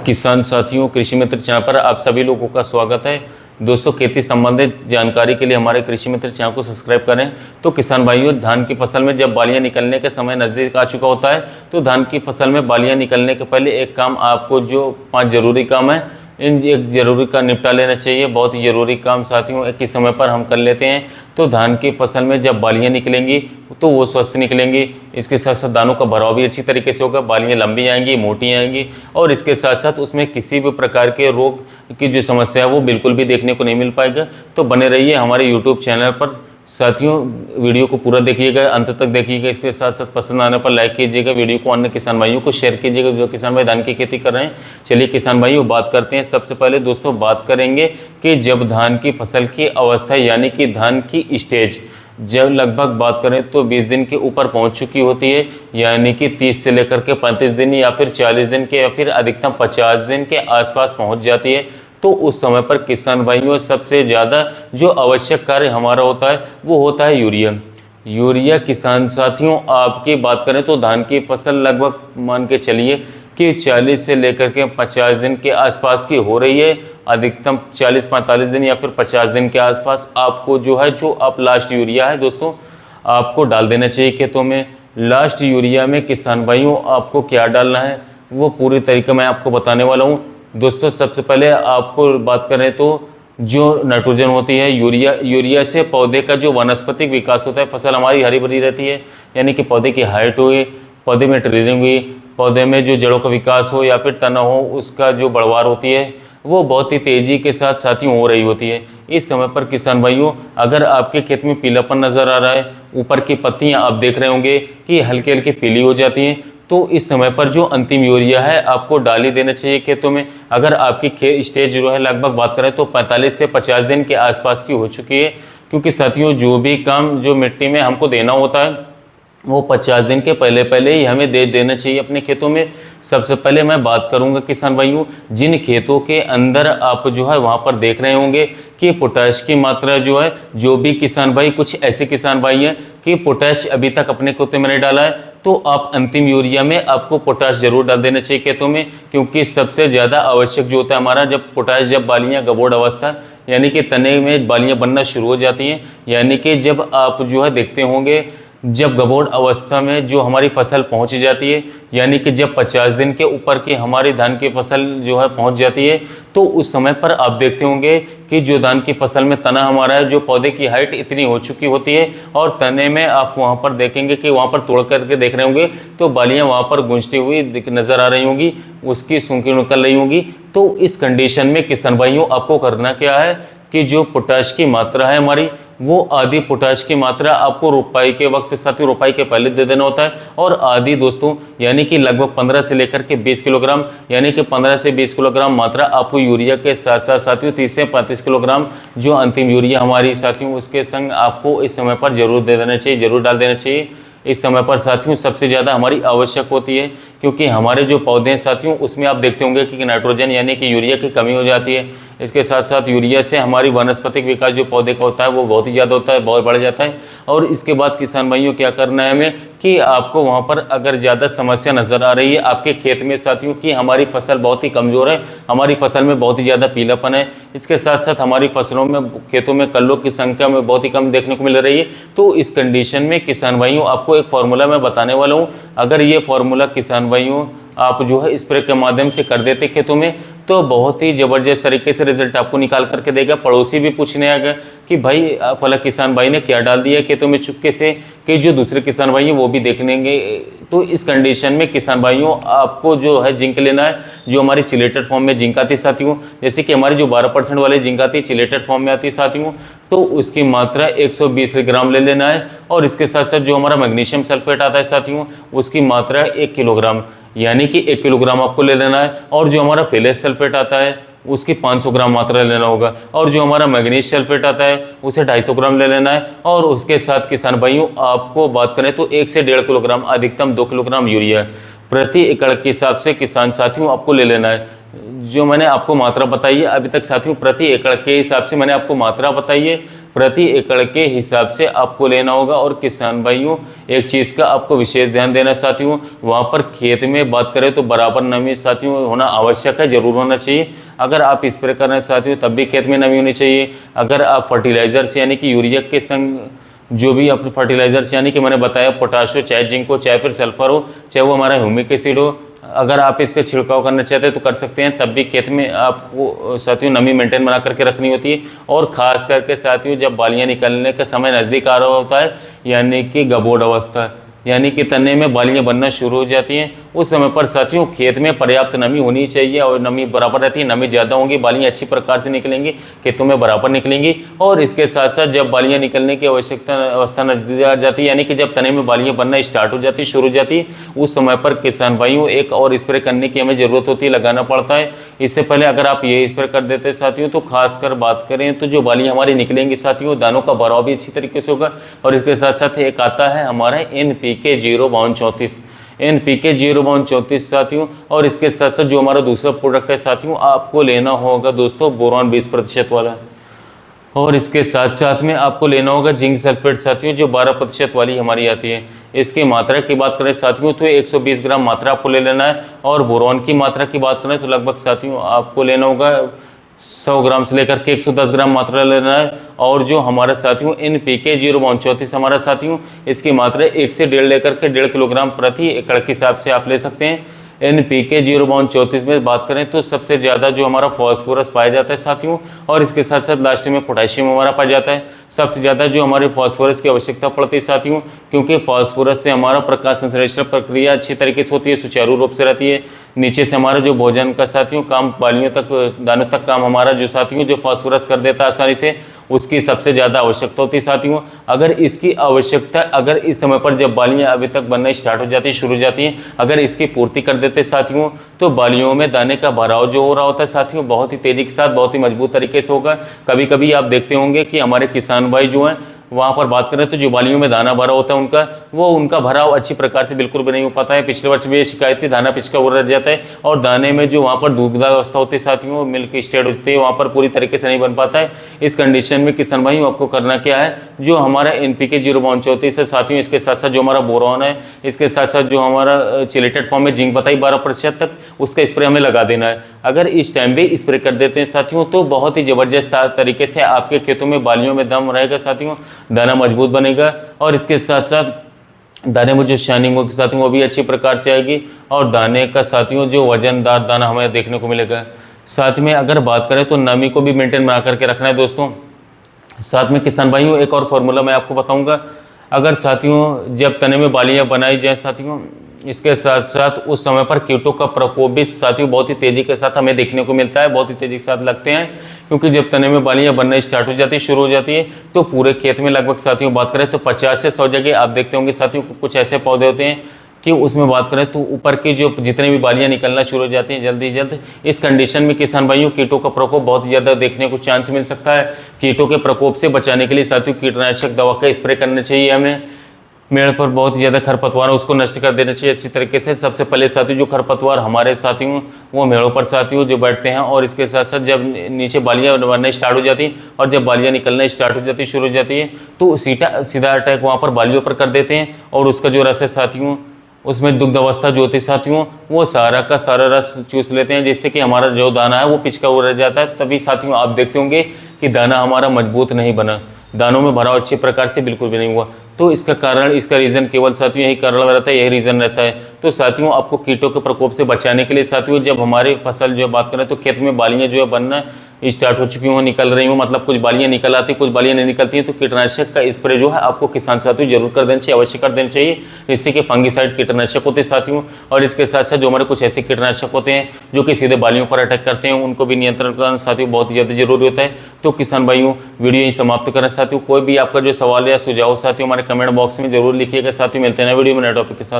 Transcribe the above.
किसान साथियों, कृषि मित्र चैनल पर आप सभी लोगों का स्वागत है। दोस्तों, खेती संबंधित जानकारी के लिए हमारे कृषि मित्र चैनल को सब्सक्राइब करें। तो किसान भाइयों, धान की फसल में जब बालियां निकलने का समय नज़दीक आ चुका होता है, तो धान की फसल में बालियां निकलने के पहले एक काम आपको, जो 5 जरूरी काम है, इन एक ज़रूरी का निपटा लेना चाहिए। बहुत ही ज़रूरी काम साथियों एक ही समय पर हम कर लेते हैं। तो धान की फसल में जब बालियां निकलेंगी तो वो स्वस्थ निकलेंगी। इसके साथ साथ दानों का भराव भी अच्छी तरीके से होगा। बालियां लंबी आएंगी, मोटी आएंगी, और इसके साथ साथ उसमें किसी भी प्रकार के रोग की जो समस्या है वो बिल्कुल भी देखने को नहीं मिल पाएगा। तो बने रहिए हमारे यूट्यूब चैनल पर साथियों। वीडियो को पूरा देखिएगा, अंत तक देखिएगा। इसके साथ साथ पसंद आने पर लाइक कीजिएगा, वीडियो को अन्य किसान भाइयों को शेयर कीजिएगा जो किसान भाई धान की खेती कर रहे हैं। चलिए किसान भाइयों, बात करते हैं। सबसे पहले दोस्तों बात करेंगे कि जब धान की फसल की अवस्था यानी कि धान की स्टेज जब लगभग बात करें तो 20 दिन के ऊपर पहुंच चुकी होती है, यानी कि 30 से लेकर के 35 दिन या फिर 40 दिन के या फिर अधिकतम 50 दिन के आसपास पहुंच जाती है, तो उस समय पर किसान भाइयों सबसे ज़्यादा जो आवश्यक कार्य हमारा होता है वो होता है यूरिया। यूरिया किसान साथियों, आपकी बात करें तो धान की फसल लगभग मान के चलिए कि 40 से लेकर के 50 दिन के आसपास की हो रही है। अधिकतम 40-45 दिन या फिर 50 दिन के आसपास आपको जो है, जो आप लास्ट यूरिया है दोस्तों, आपको डाल देना चाहिए खेतों में। लास्ट यूरिया में किसान भाइयों आपको क्या डालना है वो पूरी तरीके मैं आपको बताने वाला हूँ। दोस्तों सबसे पहले आपको बात करें तो जो नाइट्रोजन होती है, यूरिया से पौधे का जो वानस्पतिक विकास होता है, फसल हमारी हरी भरी रहती है, यानी कि पौधे की हाइट हुई, पौधे में ट्रिलिंग हुई, पौधे में जो जड़ों का विकास हो या फिर तना हो, उसका जो बढ़वार होती है वो बहुत ही तेज़ी के साथ साथियों हो रही होती है। इस समय पर किसान भाइयों, अगर आपके खेत में पीलापन नज़र आ रहा है, ऊपर की पत्तियां आप देख रहे होंगे कि हल्की हल्की पीली हो जाती हैं, तो इस समय पर जो अंतिम यूरिया है आपको डाल ही देना चाहिए खेतों में। अगर आपकी स्टेज जो है लगभग बात करें तो 45 से 50 दिन के आसपास की हो चुकी है, क्योंकि साथियों जो भी काम जो मिट्टी में हमको देना होता है वो 50 दिन के पहले पहले ही हमें दे देना चाहिए अपने खेतों में। सबसे पहले मैं बात करूंगा किसान भाइयों, जिन खेतों के अंदर आप जो है वहाँ पर देख रहे होंगे कि पोटैश की मात्रा जो है, जो भी किसान भाई, कुछ ऐसे किसान भाई हैं कि पोटैश अभी तक अपने खेतों में नहीं डाला है, तो आप अंतिम यूरिया में आपको पोटैश जरूर डाल देना चाहिए खेतों में। क्योंकि सबसे ज़्यादा आवश्यक जो होता है हमारा, जब पोटैश, जब बालियाँ गबोड़ अवस्था यानी कि तने में बालियाँ बनना शुरू हो जाती हैं, यानी कि जब आप जो है देखते होंगे जब गबोड़ अवस्था में जो हमारी फसल पहुंच जाती है, यानी कि जब 50 दिन के ऊपर की हमारी धान की फसल जो है पहुंच जाती है, तो उस समय पर आप देखते होंगे कि जो धान की फसल में तना हमारा है, जो पौधे की हाइट इतनी हो चुकी होती है, और तने में आप वहां पर देखेंगे कि वहां पर तोड़ करके देख रहे होंगे तो बालियां वहां पर गूंजती हुई नज़र आ रही होंगी, उसकी सूंकी निकल रही होंगी। तो इस कंडीशन में किसान भाइयों आपको करना क्या है कि जो पोटाश की मात्रा है हमारी, वो आधी पोटाश की मात्रा आपको रोपाई के वक्त, साथ ही रोपाई के पहले दे देना होता है, और आधी दोस्तों यानी कि लगभग 15 से लेकर के 20 किलोग्राम, यानी कि 15 से 20 किलोग्राम मात्रा आपको यूरिया के साथ साथ साथियों 30 से 35 किलोग्राम जो अंतिम यूरिया हमारी साथियों, उसके संग आपको इस समय पर जरूर दे देना चाहिए, जरूर डाल देना चाहिए। इस समय पर साथियों सबसे ज़्यादा हमारी आवश्यक होती है, क्योंकि हमारे जो पौधे हैं साथियों उसमें आप देखते होंगे कि नाइट्रोजन यानी कि यूरिया की कमी हो जाती है। इसके साथ साथ यूरिया से हमारी वानस्पतिक विकास जो पौधे का होता है वो बहुत ही ज़्यादा होता है, बहुत बढ़ जाता है। और इसके बाद किसान भाइयों क्या करना है हमें कि आपको वहाँ पर अगर ज़्यादा समस्या नज़र आ रही है आपके खेत में साथियों कि हमारी फसल बहुत ही कमज़ोर है, हमारी फसल में बहुत ही ज़्यादा पीलापन है, इसके साथ साथ हमारी फसलों में, खेतों में कल्लों की संख्या में बहुत ही कम देखने को मिल रही है, तो इस कंडीशन में किसान भाइयों आपको एक फार्मूला मैं बताने वाला हूँ। अगर ये फार्मूला किसान भाइयों आप जो है स्प्रे के माध्यम से कर देते खेतों में, तो बहुत ही ज़बरदस्त तरीके से रिजल्ट आपको निकाल करके देगा। पड़ोसी भी पूछने आएगा कि भाई फला किसान भाई ने क्या डाल दिया खेतों में चुपके से, कि जो दूसरे किसान भाई हैं वो भी देख लेंगे। तो इस कंडीशन में किसान भाइयों आपको जो है जिंक लेना है, जो हमारी चिलेटेड फॉर्म में जिंक आती है साथियों, जैसे कि हमारी जो 12% वाली जिंक आती है चिलेटेड फॉर्म में आती है साथियों, तो उसकी मात्रा 120 ग्राम ले लेना है। और इसके साथ साथ जो हमारा मैग्नीशियम सल्फेट आता है साथियों, उसकी मात्रा 1 किलोग्राम, यानी कि 1 किलोग्राम आपको ले लेना है। और जो हमारा फेलेस सल्फेट आता है उसकी 500 ग्राम मात्रा लेना होगा, और जो हमारा मैग्नीज सल्फेट आता है उसे 250 ग्राम ले लेना है। और उसके साथ किसान भाइयों आपको बात करें तो 1 से 1.5 किलोग्राम, अधिकतम 2 किलोग्राम यूरिया प्रति एकड़ के हिसाब से किसान साथियों आपको ले लेना है। जो मैंने आपको मात्रा बताई है अभी तक साथियों, प्रति एकड़ के हिसाब से मैंने आपको मात्रा बताई है, प्रति एकड़ के हिसाब से आपको लेना होगा। और किसान भाइयों एक चीज़ का आपको विशेष ध्यान देना साथियों, वहाँ पर खेत में बात करें तो बराबर नमी साथियों होना आवश्यक है, जरूर होना चाहिए। अगर आप स्प्रे कर रहे हैं साथियों तब भी खेत में नमी होनी चाहिए। अगर आप फर्टिलाइजर्स यानी कि यूरिया के संग जो भी अपने फर्टिलाइजर्स यानी कि मैंने बताया पोटाश हो, चाहे जिंक हो, चाहे फिर सल्फर हो, चाहे वो हमारा ह्यूमिक एसिड हो, अगर आप इसका छिड़काव करना चाहते हैं तो कर सकते हैं। तब भी खेत में आपको साथियों नमी मेंटेन बना करके रखनी होती है। और ख़ास करके साथियों जब बालियाँ निकलने का समय नज़दीक आ रहा होता है यानी कि गबोड़ अवस्था यानी कि तने में बालियाँ बनना शुरू हो जाती हैं, उस समय पर साथियों खेत में पर्याप्त नमी होनी चाहिए। और नमी बराबर रहती है, नमी ज़्यादा होंगी बालियाँ अच्छी प्रकार से निकलेंगी, खेतों में बराबर निकलेंगी। और इसके साथ साथ जब बालियाँ निकलने की आवश्यकता अवस्था नजदीक आ जाती है यानी कि जब तने में बालियाँ बनना स्टार्ट हो जाती शुरू हो जाती, उस समय पर किसान भाइयों एक और स्प्रे करने की हमें ज़रूरत होती है, लगाना पड़ता है। इससे पहले अगर आप ये स्प्रे कर देते हैं साथियों तो खासकर बात करें तो जो बालियाँ हमारी निकलेंगी साथियों, दानों का भराव भी अच्छी तरीके से होगा। और इसके साथ साथ एक आता है हमारा NPK 0/34, NPK 0/34 साथियों। और इसके साथ साथ जो हमारा दूसरा प्रोडक्ट है साथियों आपको लेना होगा दोस्तों बोरॉन 20% वाला। और इसके साथ साथ में आपको लेना होगा जिंक सल्फेट साथियों जो 12% वाली हमारी आती है। इसकी मात्रा की बात करें साथियों तो 120 ग्राम मात्रा आपको ले लेना है। और बोरॉन की मात्रा की बात करें तो लगभग साथियों आपको लेना होगा 100 ग्राम से लेकर के 110 ग्राम मात्रा लेना है। और जो हमारा साथियों NPK 0/34 हमारा साथियों इसकी मात्रा 1 से 1.5 लेकर के 1.5 किलोग्राम प्रति एकड़ के हिसाब से आप ले सकते हैं। NPK 0/34 में बात करें तो सबसे ज़्यादा जो हमारा फॉस्फोरस पाया जाता है साथियों, और इसके साथ साथ लास्ट में पोटेशियम हमारा पाया जाता है। सबसे ज़्यादा जो हमारे फॉस्फोरस की आवश्यकता पड़ती है साथियों, क्योंकि फॉस्फोरस से हमारा प्रकाश संश्लेषण प्रक्रिया अच्छी तरीके से होती है, सुचारू रूप से रहती है। नीचे से हमारा जो भोजन का साथियों काम बालियों तक दानों तक काम हमारा जो साथियों जो फॉस्फोरस कर देता है आसानी से, उसकी सबसे ज़्यादा आवश्यकता होती है साथियों। अगर इसकी आवश्यकता अगर इस समय पर जब बालियाँ अभी तक बनना स्टार्ट हो जाती है शुरू हो जाती हैं, अगर इसकी पूर्ति कर देते साथियों तो बालियों में दाने का भराव जो हो रहा होता है साथियों बहुत ही तेज़ी के साथ बहुत ही मजबूत तरीके से होगा। कभी कभी आप देखते होंगे कि हमारे किसान भाई जो हैं वहाँ पर बात करें तो जो बालियों में दाना भरा होता है उनका भराव अच्छी प्रकार से बिल्कुल भी नहीं हो पाता है। पिछले वर्ष भी ये शिकायत थी, दाना पिचका हुआ रह जाता है और दाने में जो वहाँ पर दुग्धावस्था होती है साथियों मिल्क स्टेट होती है वहाँ पर पूरी तरीके से नहीं बन पाता है। इस कंडीशन में किसान भाइयों आपको करना क्या है, जो हमारा NPK 0/34 है साथियों, इसके साथ साथ जो हमारा बोरॉन है, इसके साथ साथ जो हमारा चिलेटेड फॉर्म में जिंक बताई 12% तक, उसका स्प्रे हमें लगा देना है। अगर इस टाइम भी स्प्रे कर देते हैं साथियों तो बहुत ही ज़बरदस्त तरीके से आपके खेतों में बालियों में दम रहेगा साथियों, दाना मजबूत बनेगा। और इसके साथ साथ दाने में जो शाइनिंग होगी साथियों वो भी अच्छी प्रकार से आएगी और दाने का साथियों जो वजनदार दाना हमें देखने को मिलेगा। साथ में अगर बात करें तो नमी को भी मेंटेन बना करके रखना है दोस्तों। साथ में किसान भाइयों एक और फार्मूला मैं आपको बताऊंगा, अगर साथियों जब तने में बालियां बनाई जाए साथियों, इसके साथ साथ उस समय पर कीटों का प्रकोप भी साथियों बहुत ही तेज़ी के साथ हमें देखने को मिलता है, बहुत ही तेज़ी के साथ लगते हैं। क्योंकि जब तने में बालियां बनना स्टार्ट हो जाती है शुरू हो जाती है तो पूरे खेत में लगभग साथियों बात करें तो 50 से 100 जगह आप देखते होंगे साथियों कुछ ऐसे पौधे होते हैं कि उसमें बात करें तो ऊपर की जो जितने भी बालियां निकलना शुरू हो जाती हैं जल्दी जल्द। इस कंडीशन में किसान भाइयों कीटों का प्रकोप बहुत ज़्यादा देखने को चांस मिल सकता है। कीटों के प्रकोप से बचाने के लिए साथियों कीटनाशक दवा का स्प्रे करना चाहिए हमें। मेड़ पर बहुत ज़्यादा खरपतवार है उसको नष्ट कर देना चाहिए अच्छी तरीके से। सबसे पहले साथियों जो खरपतवार हमारे साथियों वो मेड़ों पर साथियों जो बैठते हैं, और इसके साथ साथ जब नीचे बालियाँ बनना स्टार्ट हो जाती हैं और जब बालियाँ निकलना स्टार्ट हो जाती शुरू हो जाती है तो सीधा अटैक वहाँ पर बालियों पर कर देते हैं और उसका जो रस है साथियों उसमें दुग्ध अवस्था जो होती है साथियों वो सारा का सारा रस चूस लेते हैं, जिससे कि हमारा जो दाना है वो पिचका हुआ रह जाता है। तभी साथियों आप देखते होंगे कि दाना हमारा मजबूत नहीं बना, दानों में भराव अच्छी प्रकार से बिल्कुल भी नहीं हुआ। तो इसका कारण इसका रीज़न केवल साथियों यही कारण रहता है, यही रीज़न रहता है। तो साथियों आपको कीटों के प्रकोप से बचाने के लिए साथियों जब हमारी फसल जो बात करें तो खेत में बालियाँ जो है बनना स्टार्ट हो चुकी हों, निकल रही हों, मतलब कुछ बालियाँ निकल आती कुछ बालियाँ नहीं निकलती हैं, तो कीटनाशक का स्प्रे जो है आपको किसान साथियों जरूर कर देना चाहिए, अवश्य कर देना चाहिए। जिससे कि फंगिसाइड कीटनाशक होते हैं साथियों, और इसके साथ साथ जो हमारे कुछ ऐसे कीटनाशक होते हैं जो कि सीधे बालियों पर अटैक करते हैं उनको भी नियंत्रण करना साथियों बहुत ही ज़्यादा जरूरी होता है। तो किसान भाइयों वीडियो यही समाप्त करें साथियों। कोई भी आपका जो सवाल या सुझाव साथियों हमारे कमेंट बॉक्स में जरूर लिखिएगा साथियों। मिलते हैं नए वीडियो में नए टॉपिक के साथ।